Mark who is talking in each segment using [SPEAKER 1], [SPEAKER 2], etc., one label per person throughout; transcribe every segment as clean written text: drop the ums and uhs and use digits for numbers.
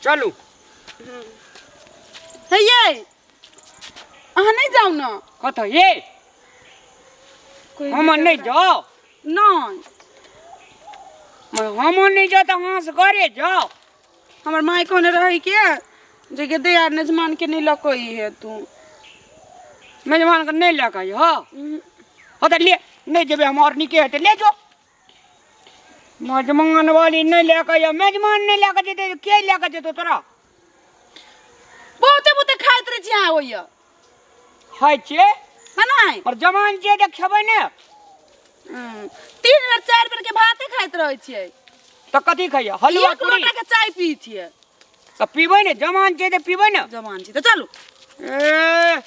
[SPEAKER 1] चलू
[SPEAKER 2] हे ये अहाँ नहीं जाओ ना
[SPEAKER 1] कत ये हम नहीं जाओ
[SPEAKER 2] नहीं
[SPEAKER 1] हम नहीं जाओ तो वहाँ से घरे जाओ
[SPEAKER 2] हमार माई कहने रही के जे के दे यार मेजमान के नहीं लकोई है तू
[SPEAKER 1] मेजमान को नहीं लेकर हाँ हो तो ले नहीं जब हमारे निके है तो ले जाओ मेजमान वाली नहीं लेकर मेजमान नहीं लेकर जेते क्या लेकर जेतो तोरा
[SPEAKER 2] बहुते बहुते खाइत रहे छिया होइया
[SPEAKER 1] है छे
[SPEAKER 2] बनाई
[SPEAKER 1] और जमान जे देखबै ने
[SPEAKER 2] 3 बेर 4 बेर के भाते खाइत रहे छियै
[SPEAKER 1] तो कथी खाइए हलवा
[SPEAKER 2] एक
[SPEAKER 1] पूरी
[SPEAKER 2] लोटा के चाय पी छियै
[SPEAKER 1] तो पीबै ने जमान जे पीबै ने
[SPEAKER 2] जवान छी तो चलू
[SPEAKER 1] ए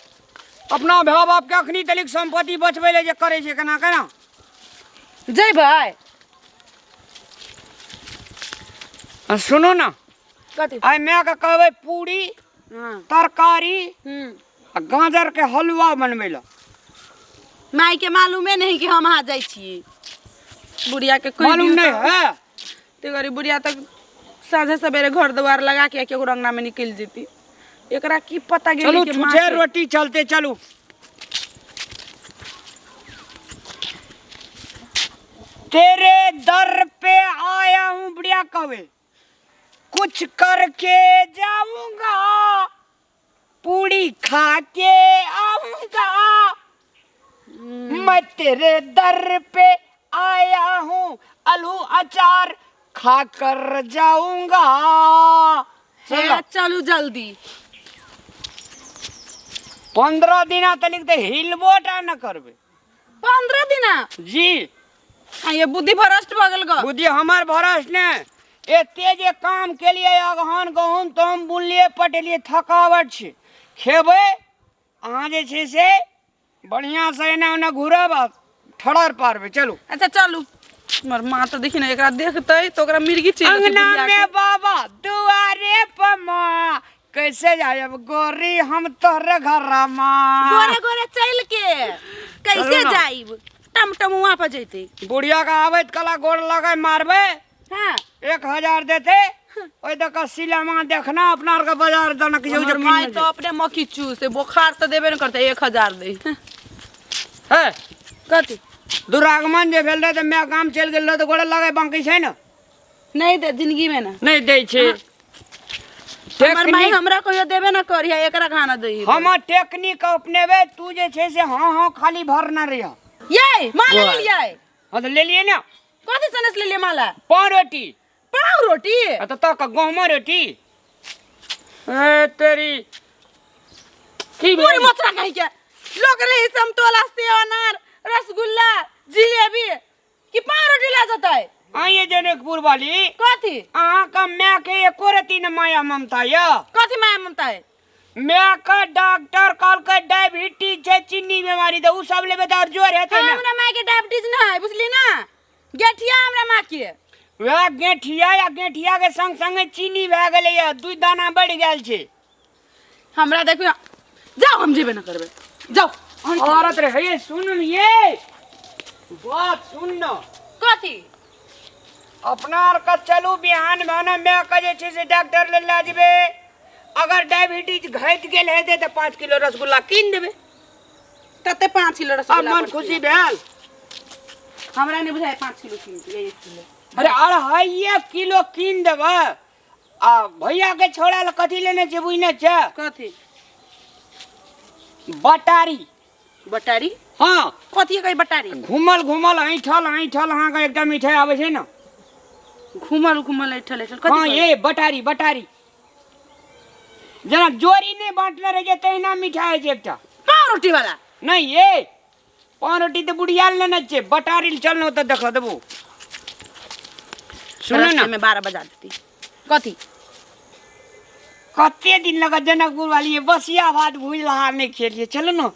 [SPEAKER 1] अपना भाई बाप के अखनी तलिक संपत्ति बचबै ले जे करे छै केना केना
[SPEAKER 2] जइबै
[SPEAKER 1] सुनो ना
[SPEAKER 2] कथी
[SPEAKER 1] आई मैं के कहबै पूरी
[SPEAKER 2] हां
[SPEAKER 1] तरकारी आ गाजर के हलवा बनबै ला
[SPEAKER 2] माई के मालूमे नहीं कि हम आ जाई छी बुढ़िया के कोई
[SPEAKER 1] मालूम नहीं है
[SPEAKER 2] ते गरी बुढ़िया तक साझे सवेरे घर द्वार लगा के केगो रंगना में निकल जेती एकरा की पता गेली
[SPEAKER 1] चलो
[SPEAKER 2] के
[SPEAKER 1] छुछे रोटी चलते चलू तेरे दर पे आया हूँ बुढ़िया कहवे कुछ करके जाऊंगा पूरी खा के आऊंगा मैं तेरे दर पे आया हूँ आलू अचार खा कर जाऊंगा
[SPEAKER 2] चलू जल्दी
[SPEAKER 1] 15 दिना तनिक तो हिलबोटा न करबे
[SPEAKER 2] 15 दिना
[SPEAKER 1] जी
[SPEAKER 2] ये बुद्धि भ्रष्ट भ गेल ग
[SPEAKER 1] बुद्धि हमार भरस ने एते जे काम के लिए अगहन गहूम तो हम बुनलिए पटेलिए थकावट छे खेबे अहाँ जे छे से बढ़िया से एना ओना घुरब आ ठड़र पारबे चलू
[SPEAKER 2] अच्छा चलू हमर मां तो देखी ना एकरा देखतै तो ओकरा मिर्गी चल
[SPEAKER 1] अंगना में बाबा दुआरे पर माँ कैसे जायब गोरी हम तोरे घर माँ
[SPEAKER 2] गोरे गोरे चल के कैसे जाइब टमटम वहां पर जइते
[SPEAKER 1] बुढ़िया का आवेत कला गोड़ लगे मारबे
[SPEAKER 2] हां
[SPEAKER 1] 1000 देते ओइ दक सिलामा देखना अपना का बाजार दनक जो
[SPEAKER 2] हमर माई तो अपने मक्खी चूस से बुखार तो देबे न करते 1000 दे
[SPEAKER 1] है
[SPEAKER 2] कथी
[SPEAKER 1] दुरागमन जे भेल रहे त मैं काम चल गेल तो गोड़ लगे बाकी छै न
[SPEAKER 2] नहीं दे जिंदगी में ना
[SPEAKER 1] नहीं दे छे
[SPEAKER 2] हमर माई हमरा कहियो देबे न करिया एकरा खाना दही
[SPEAKER 1] हम टेक्निक अपनेबे तू जे छे से हां हां खाली भरना रहिया
[SPEAKER 2] ये माला ले लिया
[SPEAKER 1] हां तो ले लिए ना
[SPEAKER 2] कथी सनस ले लिया माला
[SPEAKER 1] पाव रोटी
[SPEAKER 2] पाव रोटी
[SPEAKER 1] तो का गहमा रोटी ए तेरी की
[SPEAKER 2] पूरी मथुरा कहि के लोग रे समतोला से अनार रसगुल्ला जिलेबी कि पाव रोटी ला जाता है
[SPEAKER 1] आइए जनकपुर वाली
[SPEAKER 2] कथी
[SPEAKER 1] अहाँ का मैं के एको रती न माया ममता या
[SPEAKER 2] कथी माया ममता है
[SPEAKER 1] मैं का डॉक्टर कॉल के डायबिटीज है चीनी बीमारी तो उ सब लेबे तो और जोर हेते ना
[SPEAKER 2] हमरा माई के डायबिटीज ना है बुझली ना गेठिया हमरा मां के
[SPEAKER 1] वे गेठिया के संग संग चीनी भए गेलै या 2 दाना बढ़ गेल छै
[SPEAKER 2] हमरा देखियो जाओ हम जेबे न करबे जाओ
[SPEAKER 1] औरत रे हे सुन न ये बात सुन न
[SPEAKER 2] कथी
[SPEAKER 1] अपना आर का चलू बिहान भाना मैं का जे छै से डॉक्टर ले ला जेबे अगर डायबिटीज घट गेल है तो 5 किलो रसगुल्ला कीन देबे
[SPEAKER 2] तते 5 किलो रसगुल्ला
[SPEAKER 1] अब मन खुशी भेल
[SPEAKER 2] हमरा नहीं बुझाय 5 किलो कीन दे 1 किलो
[SPEAKER 1] अरे 2.5 किलो कीन देबे आ भैया के छोड़ा ल कथी लेने छै बुझने छै
[SPEAKER 2] कथी
[SPEAKER 1] बटारी हां
[SPEAKER 2] कथी कहि बटारी
[SPEAKER 1] घुमल घुमल ऐठल अहाँ का एकदम मिठाई आवे छै ना
[SPEAKER 2] घुमल ऐठल कथी
[SPEAKER 1] हां ये बटारी जना जोरी नहीं बांटले रह जेते ना मिठाई छै एकटा
[SPEAKER 2] पाव रोटी वाला
[SPEAKER 1] नहीं ये पाव रोटी तो बुढ़िया लेने छै बटारी चलनो तो देख देबो सुनो ना
[SPEAKER 2] में 12 बजा देती कथी
[SPEAKER 1] कते दिन लगा जनकपुर वाली ये बसिया भात भूज रहा नहीं खेलिए चलो ना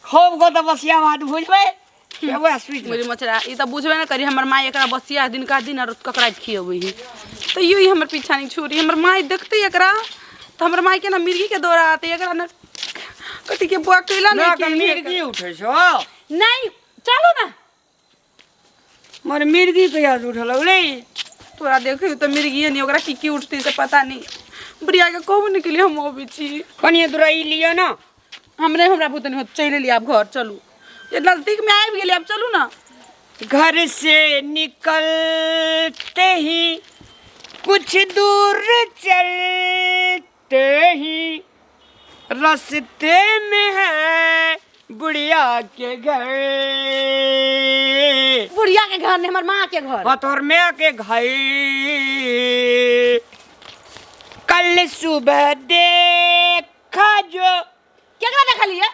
[SPEAKER 1] खूब गो तो बसिया भात भूजबे केबे स्वीट
[SPEAKER 2] मुझे मछरा ई त बुझबे न करी हमर माई एकरा बसिया दिन का दिन और ककरा खियबै ही तो यही हमर पीछा नहीं छोड़ी हमर माई देखते एकरा तो हमर माई के ना मिर्गी के दौरा आते एकरा न कथी के बुआ कैला नहीं के
[SPEAKER 1] मिर्गी उठे छो
[SPEAKER 2] नहीं चलो ना
[SPEAKER 1] मोर मिर्गी कहिया उठ लगले
[SPEAKER 2] तोरा देखियो तो मिर्गी नहीं ओकरा की उठती से पता नहीं बुढ़िया के कहू ने के लिए हम अबै छी
[SPEAKER 1] कनिए दूर ई लियो ना
[SPEAKER 2] हमरे हमरा बुतन हो चले लिए आप घर चलू ये नजदीक में आबि गेली अब चलू ना
[SPEAKER 1] घर से निकलते ही कुछ दूर चलते ही रास्ते में है बुढ़िया के घर
[SPEAKER 2] बुढ़िया के घर ने हमर माँ के घर
[SPEAKER 1] और मैं के घर कल सुबह देखा जो
[SPEAKER 2] क्या देखा लिए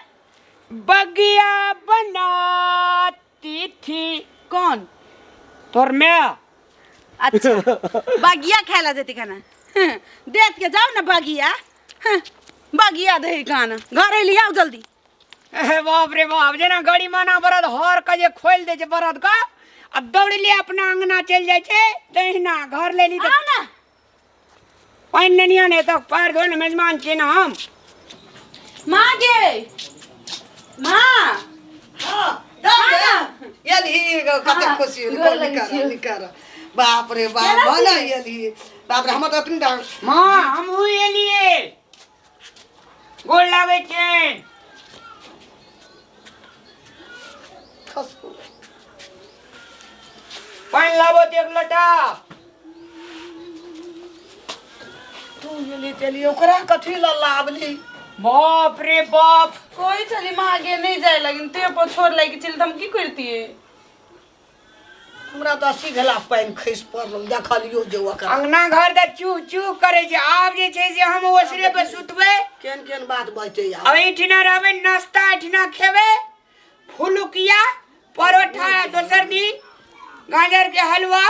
[SPEAKER 1] बगिया बनाती थी
[SPEAKER 2] कौन
[SPEAKER 1] तोर मैं
[SPEAKER 2] अच्छा बागिया खेला देती खाना देख के जाओ ना बागिया बागिया दे खाना घर ले आओ जल्दी
[SPEAKER 1] बाप रे बाप जना गाड़ी माना बरद हर का जे खोल दे छे बरद का अब दौड़ ले अपना अंगना चल जाय छे तहिना घर ले ली त
[SPEAKER 2] आओ ना
[SPEAKER 1] पानी नहीं आने तक पैर धोने मेजमान छे ना हम
[SPEAKER 2] माँ गे माँ
[SPEAKER 3] यली कते खुशी निकार बाप रे बाप भला यली बाप रे हम त अतनी डांग
[SPEAKER 1] मां हम हुए लिए गोल लागे छे
[SPEAKER 3] खसको
[SPEAKER 1] पानी लाबो एक लोटा
[SPEAKER 3] तू यली चली ओकरा कथी ल लावली
[SPEAKER 1] बाप रे बाप
[SPEAKER 2] कोई चली माँ आगे नहीं जाए लेकिन ते पर छोड़ लागी चल हम की करती है
[SPEAKER 3] हमरा त सी घला पानी खइस पड़ल देखलियो जे ओकरा
[SPEAKER 1] अंगना घर द चू चू करे छे आब जे छे से हम ओसरे पे सुतबे
[SPEAKER 3] केन केन बात बचे यार
[SPEAKER 1] अब इठना रहबे नाश्ता इठना खेबे फुलुकिया परोठा दोसर दिन गाजर के हलवा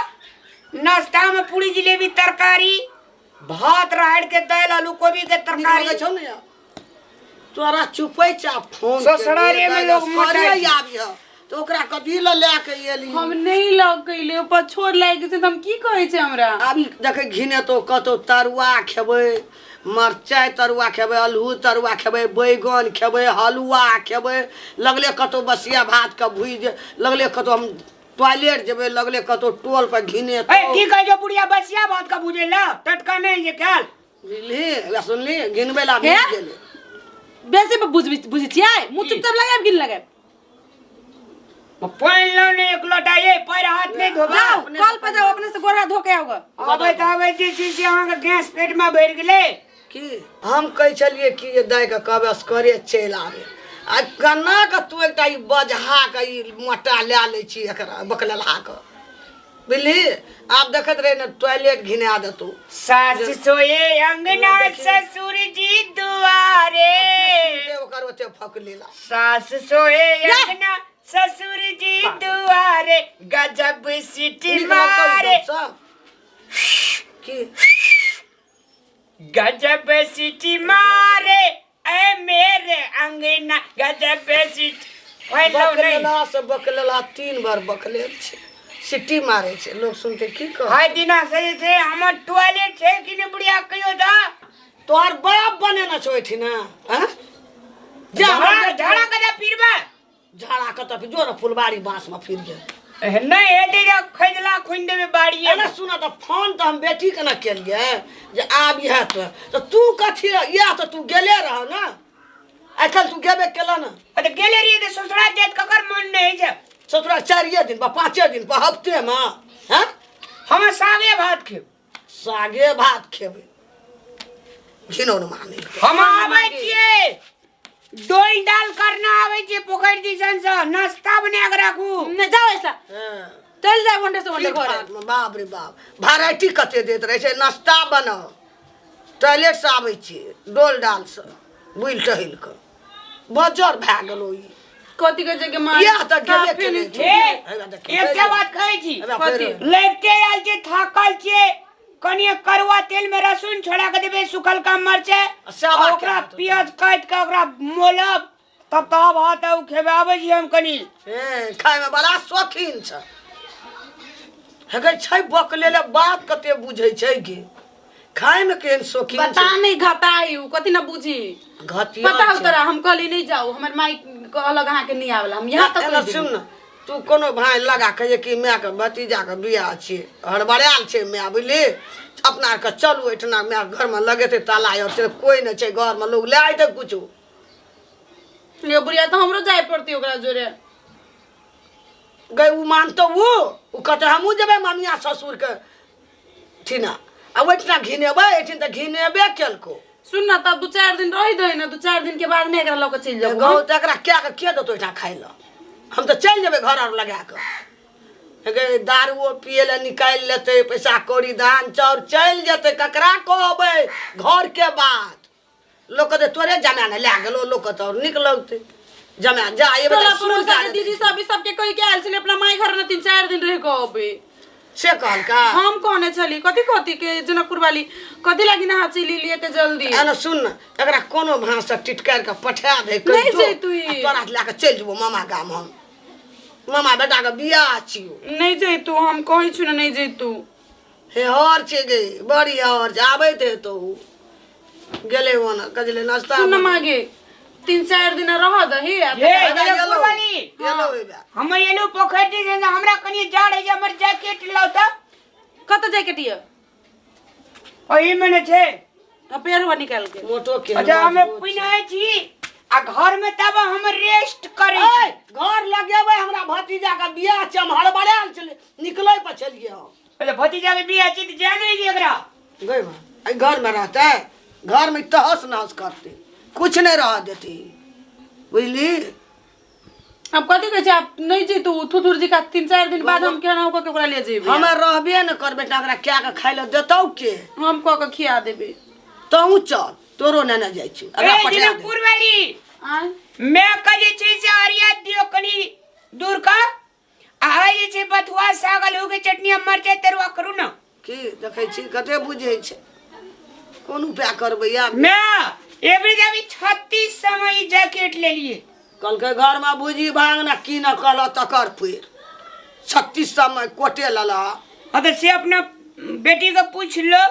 [SPEAKER 1] नाश्ता में पूरी जलेबी तरकारी भात राहड़ के दाल आलू गोभी के तरकारी
[SPEAKER 3] छौ ने यार तोरा चुपै चा फोन
[SPEAKER 1] ससुरारे में लोग मोटे
[SPEAKER 3] आबिय तो ओकरा कथी ल लेके एली
[SPEAKER 2] हम नहीं लग गइले ऊपर छोड़ लागी से हम की कहै छै हमरा
[SPEAKER 3] अभी देखे घिने तो कतो तरुआ खेबै मरचाई तरुआ खेबै अल्हू तरुआ खेबै बैगन खेबै हलुआ खेबै लगले कतो बसिया भात के भुज लगले कतो हम टॉयलेट जेबै लगले कतो टोल पर घिने
[SPEAKER 1] ए की कह जो बुढ़िया बसिया भात का बुझे ला टटका नहीं ये ख्याल
[SPEAKER 3] बुझली सुनली घिनबै ला मिल गेलै
[SPEAKER 2] बेसी पे बुझ छियै मुंह चुपचाप लगाब गिन लगाब
[SPEAKER 1] पानी लो ने एक लोटा ये पैर हाथ नहीं धोबा
[SPEAKER 2] जाओ कल पे जाओ अपने से गोरा धो के आओगा
[SPEAKER 1] अबे त अबे जे चीज अहाँ के गैस पेट में भर गेले
[SPEAKER 3] की हम कह चलिए कि ये दाय के कबस करे चल आवे आ कना के तू एकटा ई बजहा के ई मोटा ले ले छी एकरा बकलला के बुझली आप देखत रहे न टॉयलेट घिना देतू
[SPEAKER 1] सास सोए अंगना ससुर जी दुआरे
[SPEAKER 3] ओकर ओते फक लेला
[SPEAKER 1] सास सोए अंगना ससुर जी दुआरे गजब सीटी मारे
[SPEAKER 3] की
[SPEAKER 1] गजब सीटी मारे ए मेरे अंगना गजब सीटी हेलो नहीं
[SPEAKER 3] बकलला से बकलला 3 बार बकले छे सिटी मारे छे लोग सुनते की कह
[SPEAKER 1] हाय दिना सही छे हमर टॉयलेट छे कि ने बुढ़िया कहियो दा
[SPEAKER 3] तोहर बाप बने न छोइठी ना हैं
[SPEAKER 1] झाड़ा कदा फिरबा
[SPEAKER 3] झाड़ा कत फिर जो न फुलबाड़ी बांस में फिर गए
[SPEAKER 1] नहीं हेते जा खैदला खुंडे में बाड़ी
[SPEAKER 3] अरे सुना तो फोन तो हम बेटी के ना केलिए जे आब यह तो तू कथी या तो तू गेले रह ना आजकल तू गेबे केला ना
[SPEAKER 1] अरे गेले रे ते ससुरा जात ककर मन नहीं छे
[SPEAKER 3] ससुरा 4 दिन पर 5 दिन पर हफ्ते में हैं
[SPEAKER 1] हम सागे भात खे
[SPEAKER 3] सागे भात खेबे घिनो न माने
[SPEAKER 1] हम आबै छिए डोल डाल करना आवे छे पोखर दिसन से नाश्ता बना के राखू
[SPEAKER 2] न जाओ ऐसा चल जाए वंडे से वंडे घर
[SPEAKER 3] बाप रे बाप वैरायटी कते देत रहे छे नाश्ता बना टॉयलेट से आबै छी डोल डाल से बुल टहिल के बजर भा गेलो ई
[SPEAKER 2] कथी के जगह मार
[SPEAKER 3] या त गेबे केले
[SPEAKER 1] एक बात कहै छी लेके आल छे थाकल छे कनिए करुआ तेल में लहसुन छोड़ा के देबे सुखल का मरचे ओकरा प्याज काट के ओकरा मोलब तब तब भात उ खेबे आबै छी हम कनी
[SPEAKER 3] खाय में बड़ा शौकीन छ हेगे छै बकलेले बात कते बुझै छै के खाय में केन शौकीन
[SPEAKER 2] बता नहीं घटाई कथी ना बुझी
[SPEAKER 3] घटिया
[SPEAKER 2] बताओ तोरा हम कहली नहीं जाओ हमर माई अलग अहाँ के नहीं आवेला हम यहां तक
[SPEAKER 3] सुन तू कोनो भाई लगा कहे कि माय के भतीजा के बियाह छे हड़बड़ायल छे माय बुझली अपना के चलू एठना माय घर में लगेते ताला और से कोई न छे घर में लोग ले आइते कुछो
[SPEAKER 2] ये बुढ़िया तो हमरो जाए पड़ती ओकरा जोरे
[SPEAKER 3] गए उ मानतो उ कहते हमहू जेबे ममिया ससुर के ठिना अब एठना घिनेबे एठिन त घिनेबे केलको
[SPEAKER 2] सुन ना तब 2-4 दिन रही दे ना 2-4 दिन के बाद में एकरा लौके चल जाबो
[SPEAKER 3] गाँव त एकरा क्या के देतो एठा खाइ ल हम तो चल जेबे घर और लगा के गे दारू पिए ले निकाल लेते पैसा कौड़ी धान चाउर चल जेते ककरा कहबे घर के बात लोग कहते तोरे जमाना ले गेलो लोग कहते और निक लगते जमा जा ये
[SPEAKER 2] टोला पड़ोसा के दीदी सब ई सब के कहि के आइल छले अपना माई घर में 3-4 दिन रह के अबे
[SPEAKER 3] से कहल का
[SPEAKER 2] हम कहने छली कथी के जनकपुर वाली कथी लागी ना चली लिए ते जल्दी
[SPEAKER 3] एना सुन न एकरा कोनो भाषा टिटकार के पठा दे
[SPEAKER 2] नहीं जे तू
[SPEAKER 3] तोरा लेके चल जेबो मामा गाम हम मामा बेटा के बियाह छियो
[SPEAKER 2] नहीं जे तू हम कहि छु ना नहीं जे तू
[SPEAKER 3] हे हर छे गे बड़ी हर आबै ते तो गेले हो ना कजले नाश्ता
[SPEAKER 2] सुन मागे 3-4 दिन रह दही
[SPEAKER 1] ये वाली हम एलू पोखरी से हमरा कनी जाड़ है हमर जैकेट लाओ त
[SPEAKER 2] कत जैकेट ये
[SPEAKER 1] ओही में छे
[SPEAKER 2] पैरवा निकाल के
[SPEAKER 3] मोटो के
[SPEAKER 1] अच्छा हमें पिनाए छी आ घर में तब हम रेस्ट करे
[SPEAKER 3] घर लगेबे हमरा भतीजा का बियाह छ हम हड़बड़ायल चले निकलै पर चलिए हम
[SPEAKER 1] पहले भतीजा के बियाह छी त जाने जी एकरा
[SPEAKER 3] गई मां घर में रहता है घर में तहस नहस करते कुछ नहीं रह देती बुझली
[SPEAKER 2] अब कथी कहै छै आप नहीं जी तू थुथुर जी का 3-4 दिन बाद हम केना होके ओकरा ले जेबे
[SPEAKER 3] हम रहबे न करबे त एकरा क्या के खाइ ल देतौ के
[SPEAKER 2] हम क के खिया देबे
[SPEAKER 3] तू चल तोरो न जाइ छी अगर
[SPEAKER 1] ए
[SPEAKER 3] पठा दे
[SPEAKER 1] जनकपुर वाली मैं कजे छै से हरिया दियो कनी दूर का आ जे छै बथुआ सागल हो के चटनी मरचाई तरुआ करू न
[SPEAKER 3] की देखै छी कते बुझै छै कोन उपाय करबै यार
[SPEAKER 1] मैं एवरी अभी 36 समय जैकेट ले लिए
[SPEAKER 3] कल के घर में बुझी भांग ना की न कल तकर फिर 36 समय कोटे लला
[SPEAKER 1] अगर से अपना बेटी को पूछ लो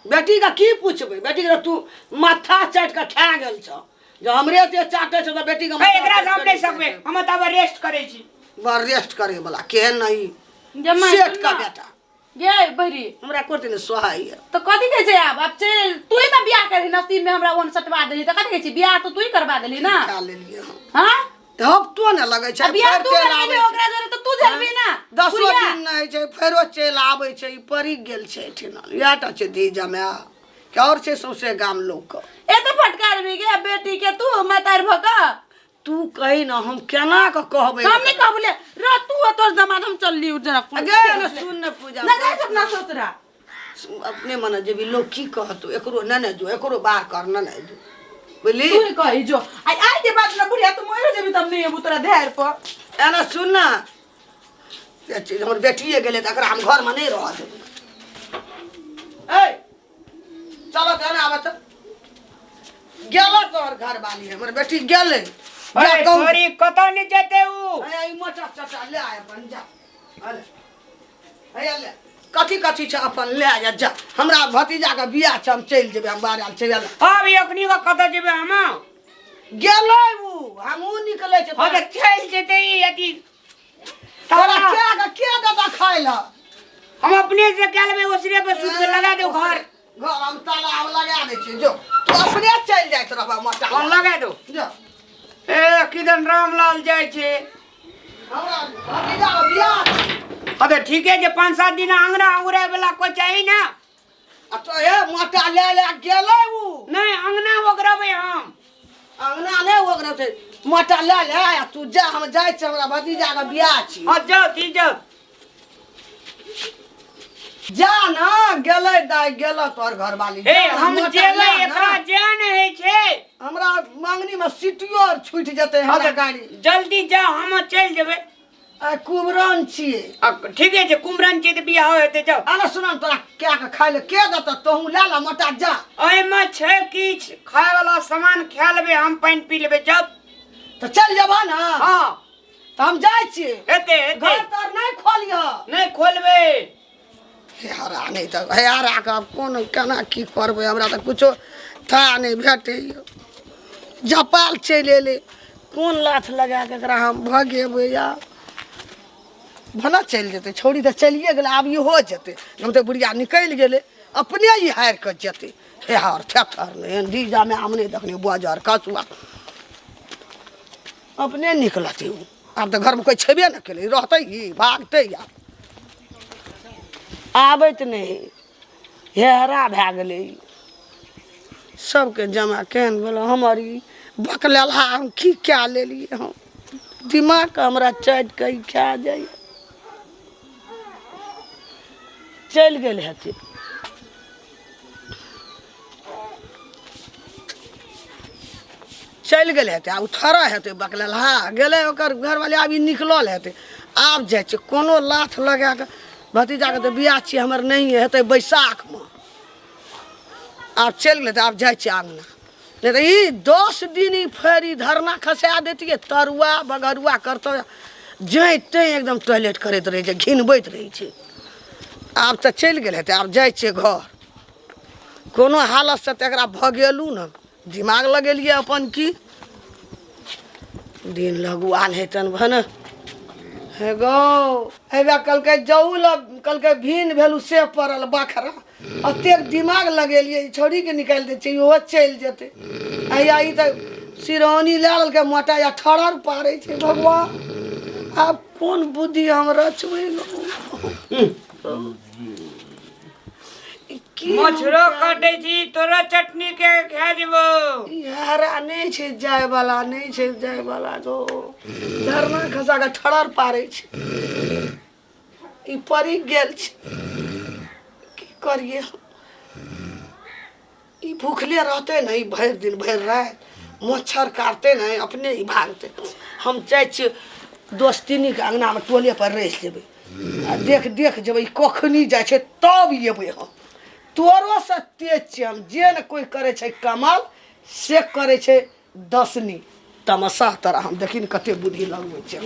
[SPEAKER 3] बेटी का की पूछबे बेटी के तू माथा चाट के खा गेल छ जो हमरे ते चाटे छ त बेटी के
[SPEAKER 1] एकरा सामने सकबे हम तब रेस्ट करे छी
[SPEAKER 3] बर रेस्ट करे वाला केहन नहीं
[SPEAKER 2] जम्मा
[SPEAKER 3] सेठ का बेटा
[SPEAKER 2] गे बहरी
[SPEAKER 3] हमरा कोते ने सोहाई
[SPEAKER 2] तो कथी कहै छै अब चल तू ही ना बियाह करही नसीब में हमरा ओन सटवा देली त कथी कहै छै बियाह तो तू ही करवा देली ना
[SPEAKER 3] खा लेलिए हम
[SPEAKER 2] हां
[SPEAKER 3] तब तो न लगे छै
[SPEAKER 2] बियाह तू करबे ओकरा जरे तो तू जलबी ना
[SPEAKER 3] 10 दिन नहीं छै फेरो चल आबै छै ई परी गेल छै ठिनल याटा छै दी जमा के और छै सौसे गाम लोग के
[SPEAKER 2] ए तो फटकार भी गे बेटी के तू मतार भका
[SPEAKER 3] तू कही ना हम केना के कहबै
[SPEAKER 2] हम नहीं कहबले रे तू तोर दामाद हम चलली जनकपुर
[SPEAKER 3] अगे न सुन न पूजा
[SPEAKER 2] ना जाय अपना ससुरा
[SPEAKER 3] अपने मन जे भी लोग की कहतो एकरो न जो एकरो बाहर कर न जो बुझली
[SPEAKER 2] तू ही कही जो आई के बात ना बुढ़िया तू मोर जेबी तब नहीं तोरा धेर पर
[SPEAKER 3] एना सुन ना ये चीज हमर बेटिए गेले त एकरा हम घर में नहीं रह देबै ए चलो कहना आबत गेला तोर घर वाली हमर बेटी गेले
[SPEAKER 1] अरे तोरी कतो नहीं जेते उ
[SPEAKER 3] अरे ई मोटा चटा ले आय अपन जा अरे ले कथी कथी छ अपन ले आ जा हमरा भतीजा के बियाह छ हम चल जेबे हम बाहर आल चल
[SPEAKER 1] अब यखनी का कतो जेबे हम
[SPEAKER 3] गेलै उ हमहू निकलै छै
[SPEAKER 1] हो त चल जेते ई अति
[SPEAKER 3] तोरा के दादा खाइ ल
[SPEAKER 1] हम अपने से क्या लेबे ओसरे पे सूत के लगा दो घर
[SPEAKER 3] हम ताला लगा दे छी जो तू अपने चल जाइत रहबा मोटा
[SPEAKER 1] कौन लगा दो
[SPEAKER 3] जो
[SPEAKER 1] ए किदन रामलाल जाय छे
[SPEAKER 3] हमरा भतीजा के बियाह
[SPEAKER 1] अबे ठीक है जे 5-7 दिन अंगना उड़े वाला को चाहिए ना
[SPEAKER 3] आ तो ए मोटा ले गेलै उ
[SPEAKER 1] नहीं अंगना ओगरबे हम
[SPEAKER 3] अंगना ने ओकरा से मोटा ले आ तू जा हम जाय छ हमरा भतीजा के बियाह छी
[SPEAKER 1] हां जाओ ती जाओ
[SPEAKER 3] जा ना गेलै दाई गेला तोर घर वाली
[SPEAKER 1] ए हम जेबै एकरा जान है छे
[SPEAKER 3] हमरा मांगनी में सीटियो छूट जते हमरा गाड़ी
[SPEAKER 1] जल्दी जा हम चल जेबै
[SPEAKER 3] आ कुमरन छिए
[SPEAKER 1] ठीक है जे कुमरन के बियाह होते जाओ
[SPEAKER 3] आना सुन तोरा क्या के खाइ ले के देता तोहू ले ला मोटा जा
[SPEAKER 1] ओए में छे किछ खाए वाला सामान खा लेबे हम पानी पी लेबे जब
[SPEAKER 3] तो चल जबा ना
[SPEAKER 1] हां
[SPEAKER 3] तो हम जाय छी
[SPEAKER 1] एते
[SPEAKER 3] घर तोर नहीं खोलियो
[SPEAKER 1] नहीं खोलबे
[SPEAKER 3] हेरा नहीं तो हेरा का कोन केना की करबे हमरा तो कुछो था नहीं भेटे जपाल चल एले कोन लाथ लगा के एकरा हम भगेबै यार भला चलि जेतै छौड़ी तऽ चलिए गेलै आब इहो जेतै हम तऽ बुढ़िया निकलि गेलै अपने ई हारि कऽ जेतै हेहर थेथर नहि डीजामे आम नहि देखने बाजार कसुआ अपने निकलतै उ आब तऽ घरमे कोइ छेबे नहि केलै रहतै ई भागतै आब आबैत नहि हेहरा भए गेलै ई सबके जमा केहन भेल हमर ई बकलेलहा हम की कए लेलियै हम दिमाग हमरा चाटि कऽ ई खा जाइए चलि गेल हेतै चलि गेल हेतै आब थोड़ा हेतै बकलेलहा गेलै ओकर घरवाली आब ई निकलल हेतै आब जाइ छै कोनो लाथ लगा कऽ भतीजाके तऽ बियाह छियै हमर नहि हेतै बैसाखमे आब चलि गेलै तऽ आब जाइ छियै आङ्गना नहीं तऽ ई 10 दिन ई फेर ई धरना खसा देतियै तरुआ बगरुआ करतौ जैते एकदम टॉयलेट करैत रहै छै घिनबैत रहै छै आब तऽ चलि गेल हेतै आब जाइ छियै घर कोनो हालतसँ तऽ एकरा भगेलू ने दिमाग लगेलियै अपन की दिन लगुआल हेतन भने हे गौ हेबे कहलकै जाऊ लऽ कहलकै भिन भेलू से पड़ल बखरा एतेक दिमाग लगेलियै छोड़ीके निकालि दै छै इहो चलि जेतै या ई तऽ सिरौनी लए लेलकै मोटा या ठड़र पारै छै भगवान आब कोन बुद्धि हम रचबै
[SPEAKER 1] मछरो काटे छी तोरा चटनी के खा जेबो
[SPEAKER 3] हरा नहीं छै जाय वाला नहीं छै जाय वाला गो धरना खसा के ठड़र पारै छै ई परी गेल छै की करिए ई भूखले रहते न ई भरि दिन भरि राति मच्छर काटते न अपने ही भागते हम जाइ छियै दोस्तिनी के अंगना में टोले पर रह जेबै आ देख देख जेबै कखनी जाइ छै तब एबै हम तोरो से तेज छै हम जे ने कोई करे छै कमाल से करे छै दसनी तमसा तरह हम देखी न कते बुद्धि लगबै छै